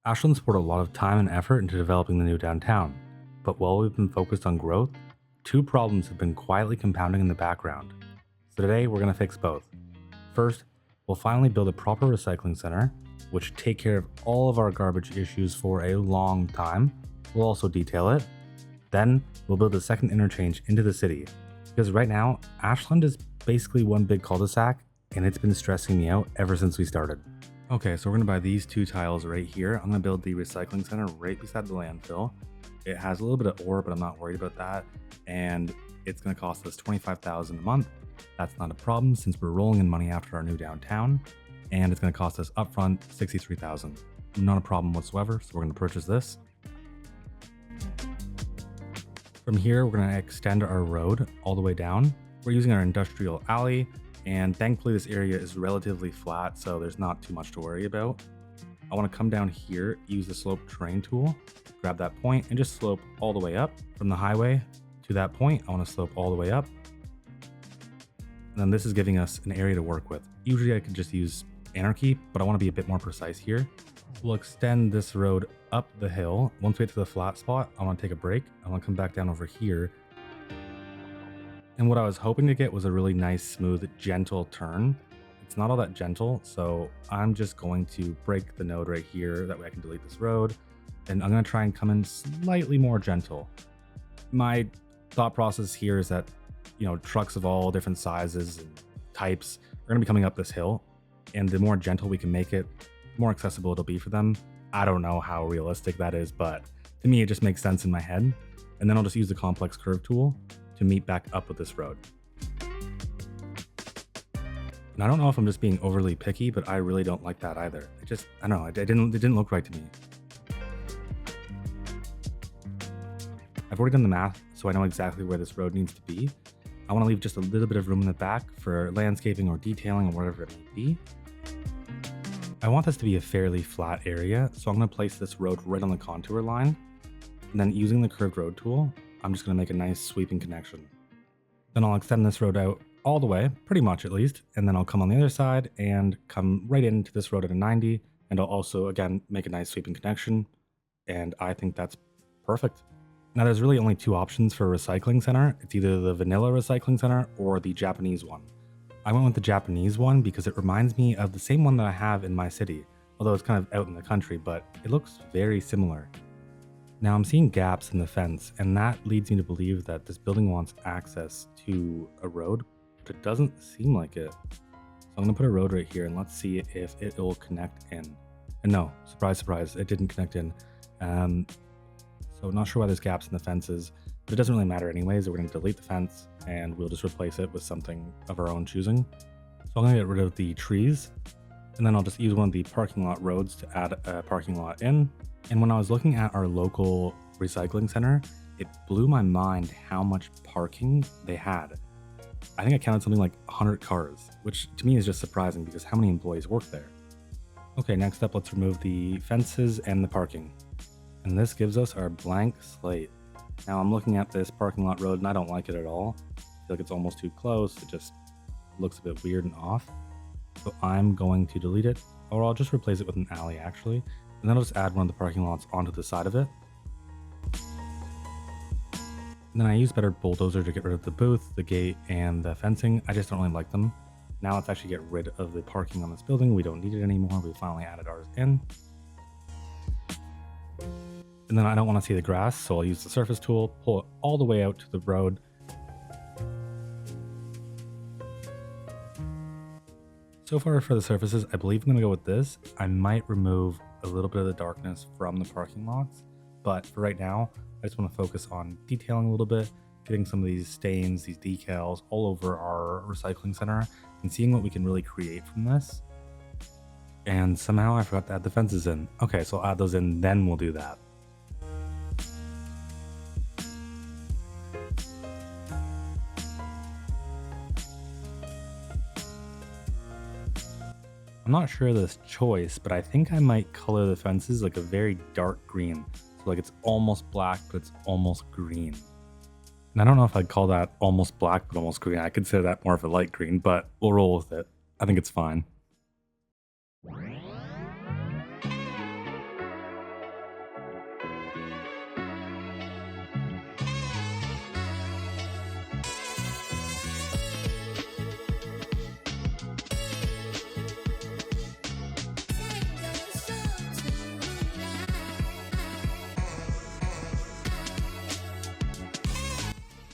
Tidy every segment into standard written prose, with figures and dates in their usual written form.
Ashland's poured a lot of time and effort into developing the new downtown, but while we've been focused on growth, two problems have been quietly compounding in the background. So today we're going to fix both. First, we'll finally build a proper recycling center, which should take care of all of our garbage issues for a long time. We'll also detail it. Then we'll build a second interchange into the city, because right now, Ashland is basically one big cul-de-sac, and it's been stressing me out ever since we started. Okay, so we're gonna buy these two tiles right here. I'm gonna build the recycling center right beside the landfill. It has a little bit of ore, but I'm not worried about that. And it's gonna cost us $25,000 a month. That's not a problem since we're rolling in money after our new downtown. And it's gonna cost us upfront $63,000. Not a problem whatsoever, so we're gonna purchase this. From here, we're gonna extend our road all the way down. We're using our industrial alley, and thankfully this area is relatively flat, so there's not too much to worry about. I want to come down here, use the slope terrain tool, grab that point, and just slope all the way up. From the highway to that point, I want to slope all the way up. And then this is giving us an area to work with. Usually I could just use anarchy, but I want to be a bit more precise here. We'll extend this road up the hill. Once we get to the flat spot, I want to take a break. I want to come back down over here. And what I was hoping to get was a really nice, smooth, gentle turn. It's not all that gentle, so I'm just going to break the node right here. That way I can delete this road. And I'm going to try and come in slightly more gentle. My thought process here is that, trucks of all different sizes and types are going to be coming up this hill. And the more gentle we can make it, the more accessible it'll be for them. I don't know how realistic that is, but to me, it just makes sense in my head. And then I'll just use the complex curve tool to meet back up with this road. And I don't know if I'm just being overly picky, but I really don't like that either. I don't know, it didn't look right to me. I've already done the math, so I know exactly where this road needs to be. I want to leave just a little bit of room in the back for landscaping or detailing or whatever it may be. I want this to be a fairly flat area, so I'm going to place this road right on the contour line. And then using the curved road tool, I'm just going to make a nice sweeping connection. Then I'll extend this road out all the way, pretty much at least, and then I'll come on the other side and come right into this road at a 90, and I'll also, again, make a nice sweeping connection, and I think that's perfect. Now there's really only two options for a recycling center. It's either the vanilla recycling center or the Japanese one. I went with the Japanese one because it reminds me of the same one that I have in my city, although it's kind of out in the country, but it looks very similar. Now I'm seeing gaps in the fence, and that leads me to believe that this building wants access to a road, but it doesn't seem like it. So I'm gonna put a road right here and let's see if it will connect in. And no, surprise, surprise, it didn't connect in. So not sure why there's gaps in the fences, but it doesn't really matter anyways. We're gonna delete the fence and we'll just replace it with something of our own choosing. So I'm gonna get rid of the trees, and then I'll just use one of the parking lot roads to add a parking lot in. And when I was looking at our local recycling center, it blew my mind how much parking they had. I think I counted something like 100 cars, which to me is just surprising because how many employees work there? Okay, next up, let's remove the fences and the parking. And this gives us our blank slate. Now I'm looking at this parking lot road and I don't like it at all. I feel like it's almost too close. It just looks a bit weird and off. So I'm going to delete it, or I'll just replace it with an alley actually. And then I'll just add one of the parking lots onto the side of it. And then I use better bulldozer to get rid of the booth, the gate, and the fencing. I just don't really like them. Now let's actually get rid of the parking on this building. We don't need it anymore. We finally added ours in. And then I don't want to see the grass, so I'll use the surface tool, pull it all the way out to the road. So far for the surfaces, I believe I'm going to go with this. I might remove a little bit of the darkness from the parking lots, but for right now, I just want to focus on detailing a little bit, getting some of these stains, these decals all over our recycling center, and seeing what we can really create from this. And somehow I forgot to add the fences in. Okay, so I'll add those in, then we'll do that. I'm not sure of this choice, but I think I might color the fences like a very dark green. So like it's almost black, but it's almost green. And I don't know if I'd call that almost black, but almost green. I consider that more of a light green, but we'll roll with it. I think it's fine.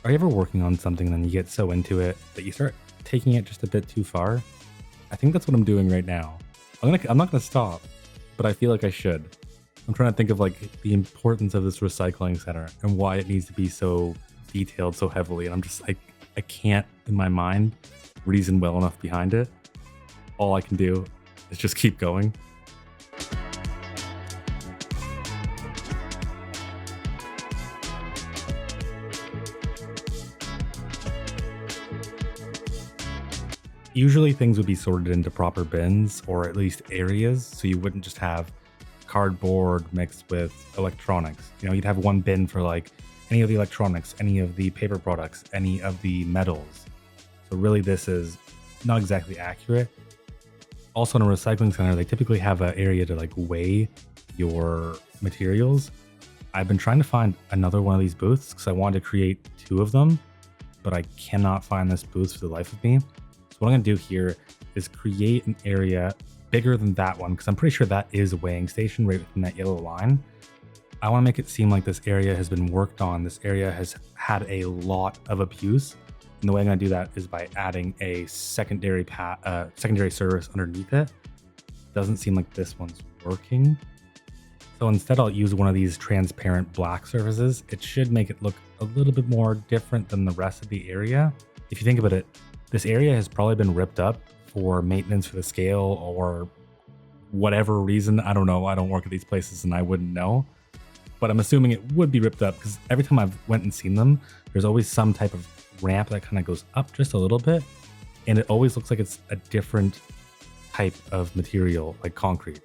Are you ever working on something and then you get so into it that you start taking it just a bit too far? I think that's what I'm doing right now. I'm not gonna stop, but I feel like I should. I'm trying to think of like the importance of this recycling center and why it needs to be so detailed so heavily. And I'm just like, I can't in my mind reason well enough behind it. All I can do is just keep going. Usually things would be sorted into proper bins or at least areas, so you wouldn't just have cardboard mixed with electronics. You know, you'd have one bin for like any of the electronics, any of the paper products, any of the metals. So really this is not exactly accurate. Also in a recycling center, they typically have an area to like weigh your materials. I've been trying to find another one of these booths because I wanted to create two of them, but I cannot find this booth for the life of me. So what I'm gonna do here is create an area bigger than that one because I'm pretty sure that is a weighing station right within that yellow line. I want to make it seem like this area has been worked on. This area has had a lot of abuse. And the way I'm going to do that is by adding a secondary service underneath it. Doesn't seem like this one's working. So instead I'll use one of these transparent black surfaces. It should make it look a little bit more different than the rest of the area. If you think about it, this area has probably been ripped up for maintenance for the scale or whatever reason. I don't know. I don't work at these places and I wouldn't know. But I'm assuming it would be ripped up because every time I've went and seen them, there's always some type of ramp that kind of goes up just a little bit. And it always looks like it's a different type of material, like concrete.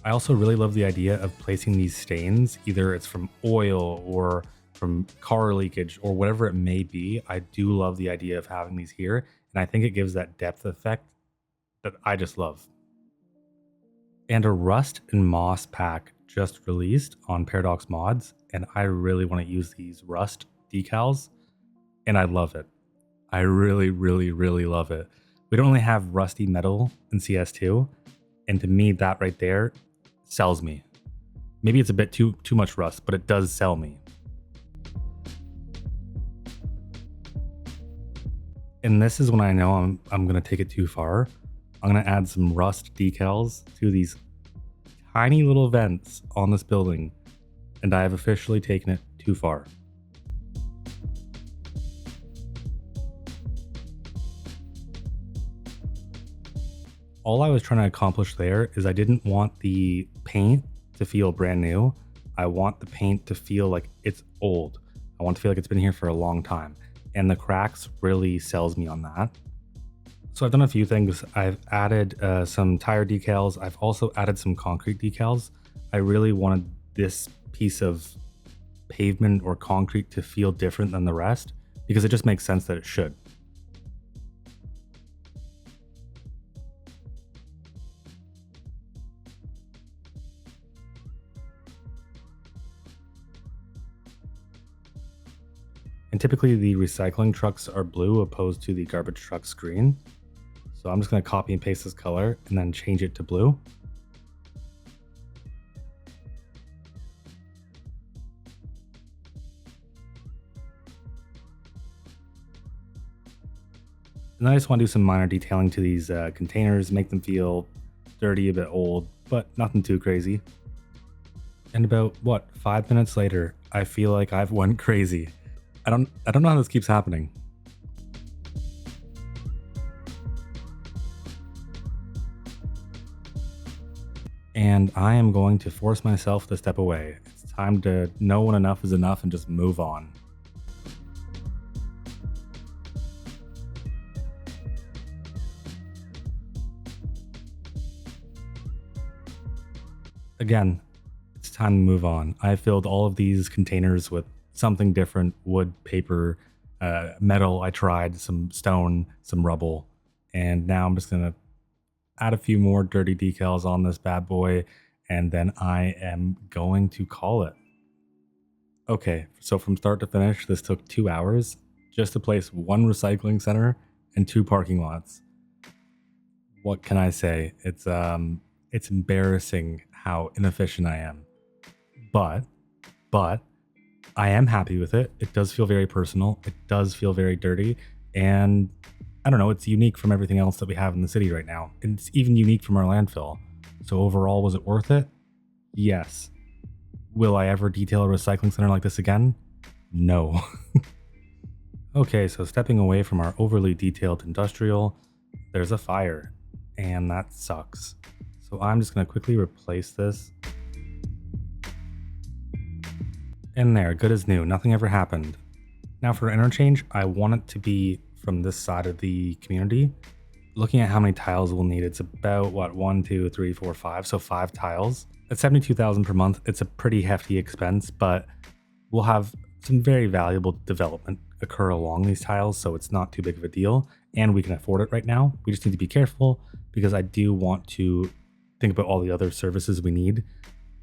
I also really love the idea of placing these stains, either it's from oil or from car leakage or whatever it may be. I do love the idea of having these here. And I think it gives that depth effect that I just love. And a rust and moss pack just released on Paradox Mods, and I really want to use these rust decals, and I love it. I really, really, really love it. We don't only have rusty metal in CS2, and to me, that right there sells me. Maybe it's a bit too much rust, but it does sell me. And this is when I know I'm going to take it too far. I'm going to add some rust decals to these tiny little vents on this building, and I have officially taken it too far. All I was trying to accomplish there is I didn't want the paint to feel brand new. I want the paint to feel like it's old. I want to feel like it's been here for a long time, and the cracks really sells me on that. So I've done a few things. I've added some tire decals. I've also added some concrete decals. I really wanted this piece of pavement or concrete to feel different than the rest because it just makes sense that it should. And typically the recycling trucks are blue opposed to the garbage trucks green. So I'm just going to copy and paste this color and then change it to blue. And then I just want to do some minor detailing to these containers, make them feel dirty, a bit old, but nothing too crazy. And about, 5 minutes later, I feel like I've went crazy. I don't know how this keeps happening. And I am going to force myself to step away. It's time to know when enough is enough and just move on. Again, it's time to move on. I filled all of these containers with something different: wood, paper, metal. I tried some stone, some rubble, and now I'm just gonna add a few more dirty decals on this bad boy, and then I am going to call it. Okay, so from start to finish, this took 2 hours just to place one recycling center and 2 parking lots. What can I say? It's embarrassing how inefficient I am. But I am happy with it. It does feel very personal. It does feel very dirty. And I don't know, it's unique from everything else that we have in the city right now. And it's even unique from our landfill. So overall, was it worth it? Yes. Will I ever detail a recycling center like this again? No. Okay, so stepping away from our overly detailed industrial, there's a fire, and that sucks. So I'm just gonna quickly replace this. And there, good as new, nothing ever happened. Now for interchange, I want it to be from this side of the community. Looking at how many tiles we'll need, it's about what, 1, 2, 3, 4, 5, so 5 tiles. At 72,000 per month, it's a pretty hefty expense, but we'll have some very valuable development occur along these tiles, so it's not too big of a deal, and we can afford it right now. We just need to be careful because I do want to think about all the other services we need.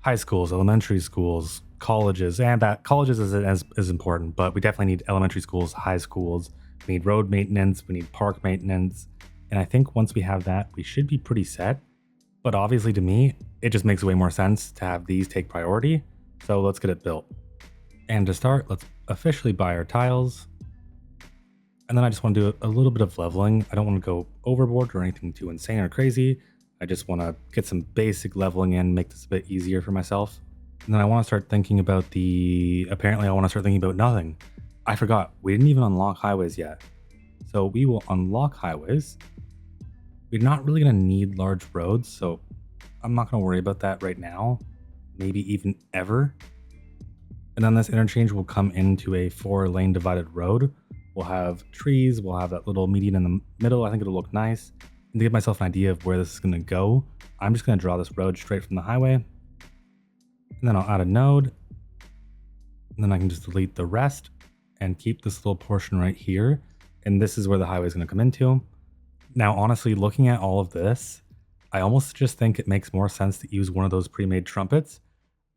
High schools, elementary schools, colleges, and that colleges is important, but we definitely need elementary schools, high schools. We need road maintenance, we need park maintenance, and I think once we have that, we should be pretty set. But obviously to me, it just makes way more sense to have these take priority, so let's get it built. And to start, let's officially buy our tiles. And then I just want to do a little bit of leveling. I don't want to go overboard or anything too insane or crazy. I just want to get some basic leveling in, make this a bit easier for myself. And then I want to start thinking about apparently I want to start thinking about nothing. I forgot, we didn't even unlock highways yet. So we will unlock highways. We're not really going to need large roads, so I'm not going to worry about that right now. Maybe even ever. And then this interchange will come into a 4-lane divided road. We'll have trees, we'll have that little median in the middle. I think it'll look nice. And to give myself an idea of where this is going to go, I'm just going to draw this road straight from the highway. And then I'll add a node. And then I can just delete the rest and keep this little portion right here. And this is where the highway is going to come into. Now, honestly, looking at all of this, I almost just think it makes more sense to use one of those pre-made trumpets.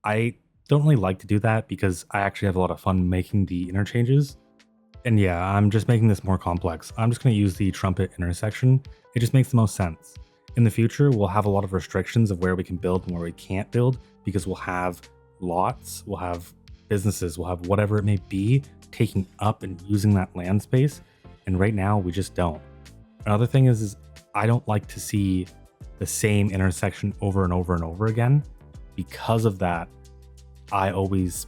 I don't really like to do that because I actually have a lot of fun making the interchanges. And yeah, I'm just making this more complex. I'm just going to use the trumpet intersection. It just makes the most sense. In the future, we'll have a lot of restrictions of where we can build and where we can't build because we'll have lots, we'll have businesses, we'll have whatever it may be taking up and using that land space. And right now, we just don't. Another thing is I don't like to see the same intersection over and over and over again. Because of that, I always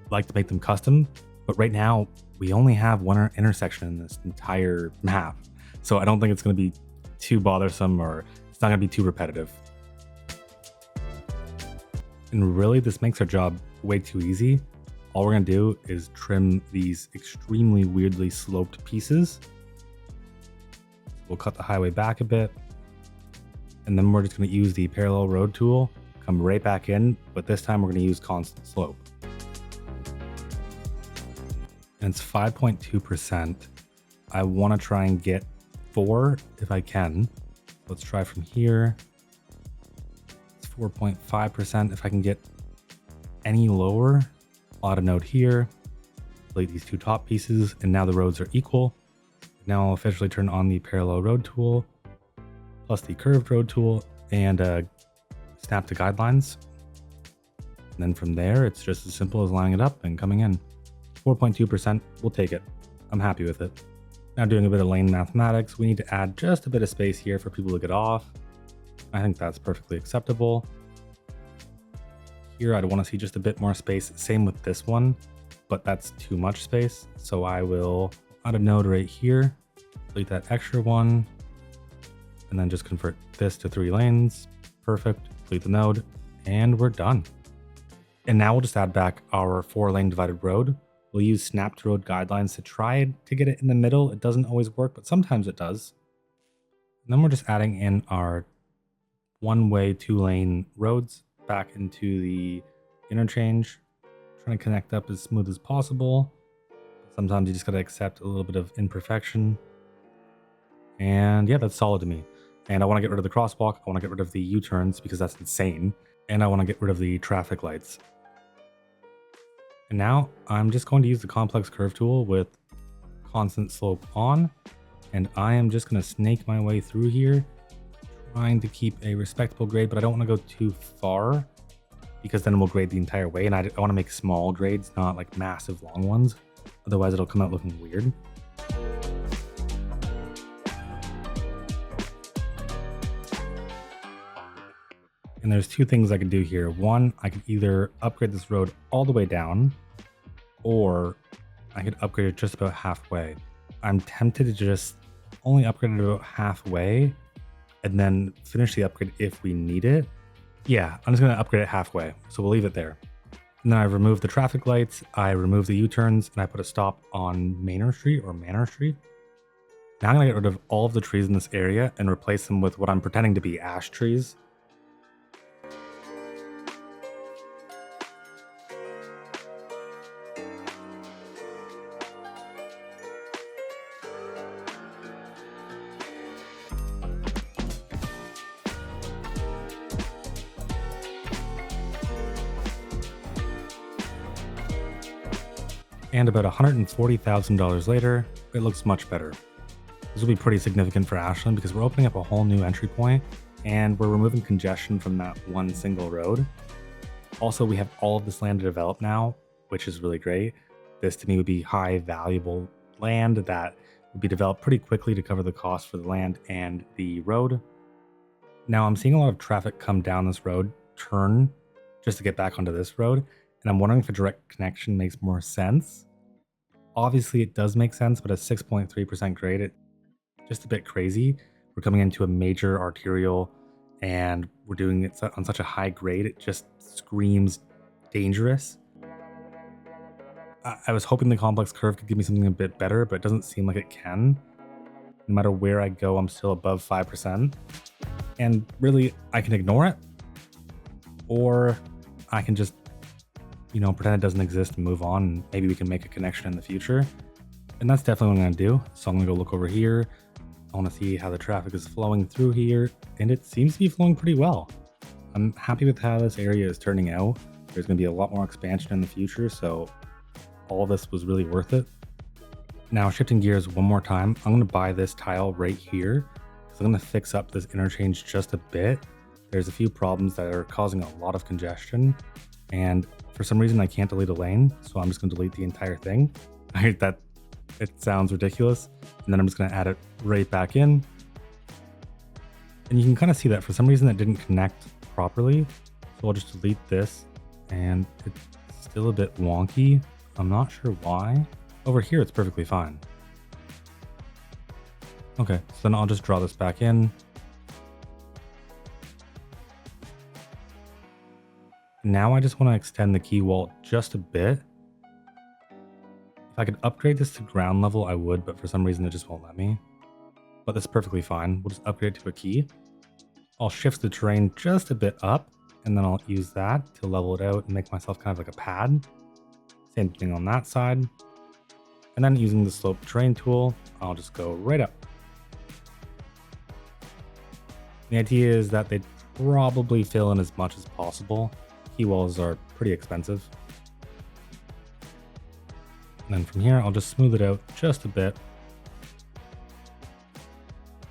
like to make them custom. But right now, we only have one intersection in this entire map. So I don't think it's going to be too bothersome or it's not going to be too repetitive. And really, this makes our job way too easy. All we're going to do is trim these extremely weirdly sloped pieces. We'll cut the highway back a bit. And then we're just going to use the parallel road tool, come right back in, but this time we're going to use constant slope. And it's 5.2%. I want to try and get 4 if I can. Let's try from here. It's 4.5%. If I can get any lower, I'll add a node here, delete these 2 top pieces, and now the roads are equal. Now I'll officially turn on the parallel road tool, plus the curved road tool, and snap to guidelines. And then from there, it's just as simple as lining it up and coming in. 4.2%, we'll take it. I'm happy with it. Now doing a bit of lane mathematics, we need to add just a bit of space here for people to get off. I think that's perfectly acceptable. Here I'd want to see just a bit more space, same with this one, but that's too much space. So I will add a node right here, delete that extra one, and then just convert this to 3 lanes. Perfect, delete the node, and we're done. And now we'll just add back our 4-lane divided road. We'll use snapped road guidelines to try to get it in the middle. It doesn't always work, but sometimes it does. And then we're just adding in our 1-way 2-lane roads back into the interchange, trying to connect up as smooth as possible. Sometimes you just gotta accept a little bit of imperfection. And yeah, that's solid to me. And I wanna get rid of the crosswalk, I wanna get rid of the U-turns because that's insane. And I wanna get rid of the traffic lights. And now I'm just going to use the complex curve tool with constant slope on. And I am just gonna snake my way through here, trying to keep a respectable grade, but I don't wanna go too far. because then we'll grade the entire way. And I want to make small grades, not like massive long ones. Otherwise it'll come out looking weird. And there's two things I can do here. One, I could either upgrade this road all the way down, or I could upgrade it just about halfway. I'm tempted to just only upgrade it about halfway and then finish the upgrade if we need it. Yeah, I'm just going to upgrade it halfway, so we'll leave it there. And then I removed the traffic lights, I removed the U-turns, and I put a stop on Manor Street. Now I'm going to get rid of all of the trees in this area and replace them with what I'm pretending to be ash trees. And about $140,000 later, it looks much better. This will be pretty significant for Ashland because we're opening up a whole new entry point and we're removing congestion from that one single road. Also, we have all of this land to develop now, which is really great. This to me would be high valuable land that would be developed pretty quickly to cover the cost for the land and the road. Now I'm seeing a lot of traffic come down this road, turn just to get back onto this road. And I'm wondering if a direct connection makes more sense. Obviously it does make sense, but a 6.3% grade, it's just a bit crazy. We're coming into a major arterial and we're doing it on such a high grade, it just screams dangerous. I was hoping the complex curve could give me something a bit better, but it doesn't seem like it can. No matter where I go, I'm still above 5%. And really, I can ignore it, or I can just pretend it doesn't exist and move on, and maybe we can make a connection in the future. And that's definitely what I'm going to do. So I'm going to go look over here. I want to see how the traffic is flowing through here, and it seems to be flowing pretty well. I'm happy with how this area is turning out. There's going to be a lot more expansion in the future, so all of this was really worth it. Now, shifting gears one more time, I'm going to buy this tile right here. So I'm going to fix up this interchange just a bit. There's a few problems that are causing a lot of congestion, and for some reason I can't delete a lane, so I'm just going to delete the entire thing. I heard that it sounds ridiculous, and then I'm just going to add it right back in. And you can kind of see that for some reason it didn't connect properly, so I'll just delete this, and it's still a bit wonky. I'm not sure why. Over here it's perfectly fine. Okay, so then I'll just draw this back in. Now I just want to extend the quay wall just a bit. If I could upgrade this to ground level, I would, but for some reason it just won't let me. But that's perfectly fine. We'll just upgrade it to a quay. I'll shift the terrain just a bit up, and then I'll use that to level it out and make myself kind of like a pad. Same thing on that side. And then using the slope terrain tool, I'll just go right up. The idea is that they probably fill in as much as possible. Quay walls are pretty expensive. And then from here, I'll just smooth it out just a bit.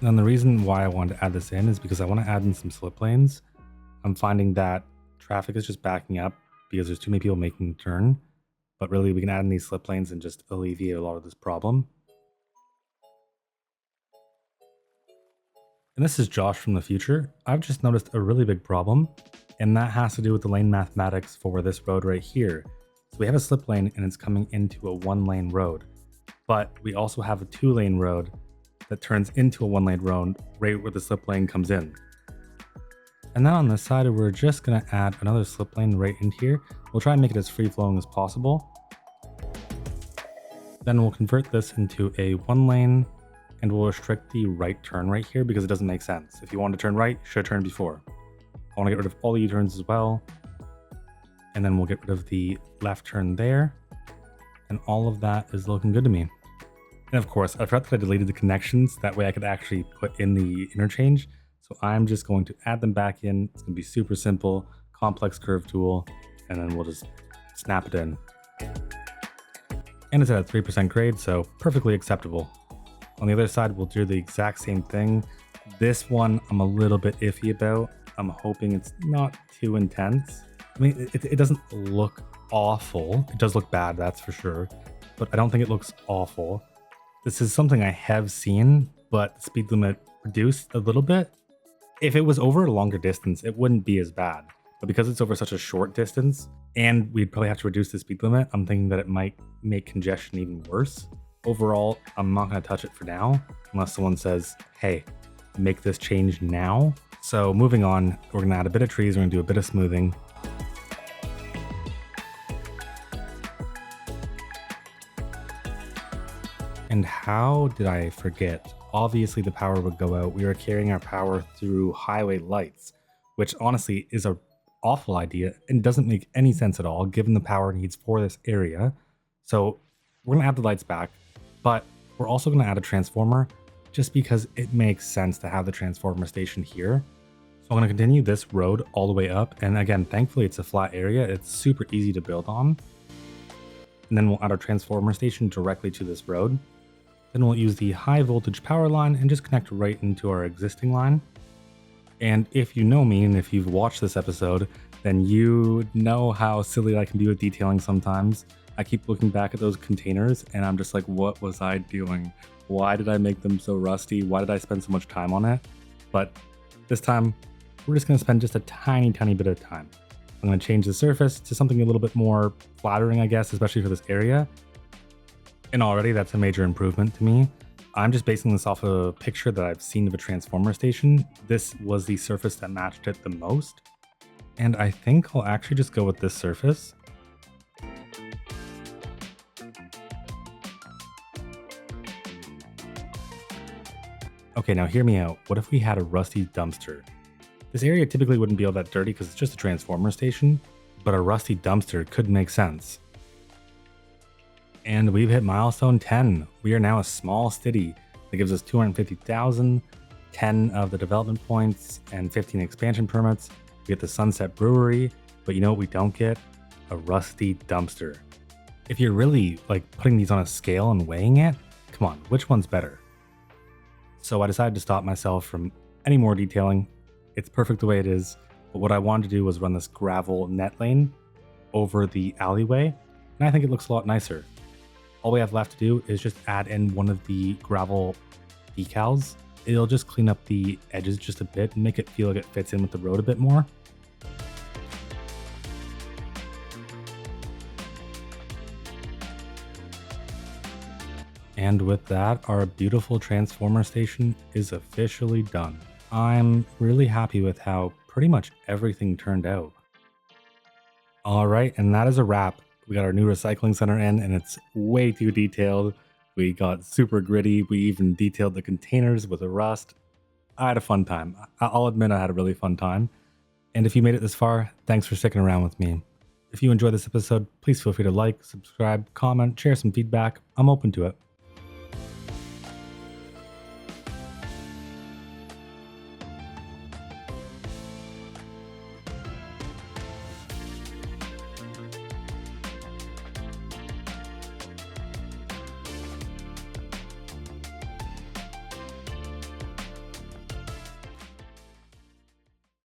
And then the reason why I wanted to add this in is because I want to add in some slip lanes. I'm finding that traffic is just backing up because there's too many people making the turn. But really, we can add in these slip lanes and just alleviate a lot of this problem. And this is Josh from the future. I've just noticed a really big problem, and that has to do with the lane mathematics for this road right here. So we have a slip lane and it's coming into a 1-lane road, but we also have a 2-lane road that turns into a 1-lane road right where the slip lane comes in. And then on this side, we're just gonna add another slip lane right in here. We'll try and make it as free flowing as possible. Then we'll convert this into a 1-lane, and we'll restrict the right turn right here because it doesn't make sense. If you want to turn right, you should turn before. I want to get rid of all the U-turns as well. And then we'll get rid of the left turn there. And all of that is looking good to me. And of course, I forgot that I deleted the connections. That way I could actually put in the interchange. So I'm just going to add them back in. It's going to be super simple, complex curve tool, and then we'll just snap it in. And it's at a 3% grade, so perfectly acceptable. On the other side, we'll do the exact same thing. This one I'm a little bit iffy about. I'm hoping it's not too intense. I mean, it doesn't look awful. It does look bad, that's for sure. But I don't think it looks awful. This is something I have seen, but the speed limit reduced a little bit. If it was over a longer distance, it wouldn't be as bad. But because it's over such a short distance, and we'd probably have to reduce the speed limit, I'm thinking that it might make congestion even worse. Overall, I'm not going to touch it for now, unless someone says, hey, make this change now. So moving on, we're going to add a bit of trees, we're going to do a bit of smoothing. And how did I forget? Obviously the power would go out. We were carrying our power through highway lights, which honestly is a awful idea and doesn't make any sense at all given the power needs for this area. So we're going to add the lights back, but we're also going to add a transformer just because it makes sense to have the transformer station here. So I'm going to continue this road all the way up. And again, thankfully it's a flat area. It's super easy to build on. And then we'll add our transformer station directly to this road. Then we'll use the high voltage power line and just connect right into our existing line. And if you know me, and if you've watched this episode, then you know how silly I can be with detailing sometimes. I keep looking back at those containers and I'm just like, what was I doing? Why did I make them so rusty? Why did I spend so much time on it? But this time, we're just going to spend just a tiny bit of time. I'm going to change the surface to something a little bit more flattering, I guess, especially for this area. And already that's a major improvement to me. I'm just basing this off a picture that I've seen of a transformer station. This was the surface that matched it the most. And I think I'll actually just go with this surface. Okay, now hear me out. What if we had a rusty dumpster? This area typically wouldn't be all that dirty because it's just a transformer station, but a rusty dumpster could make sense. And we've hit milestone 10. We are now a small city that gives us 250,000, 10 of the development points, and 15 expansion permits. We get the Sunset Brewery, but you know what we don't get? A rusty dumpster. If you're really like putting these on a scale and weighing it, come on, which one's better? So I decided to stop myself from any more detailing. It's perfect the way it is, but what I wanted to do was run this gravel net lane over the alleyway, and I think it looks a lot nicer. All we have left to do is just add in one of the gravel decals. It'll just clean up the edges just a bit and make it feel like it fits in with the road a bit more. And with that, our beautiful transformer station is officially done. I'm really happy with how pretty much everything turned out. Alright, and that is a wrap. We got our new recycling center in and it's way too detailed. We got super gritty. We even detailed the containers with a rust. I had a fun time. I'll admit I had a really fun time. And if you made it this far, thanks for sticking around with me. If you enjoyed this episode, please feel free to like, subscribe, comment, share some feedback. I'm open to it.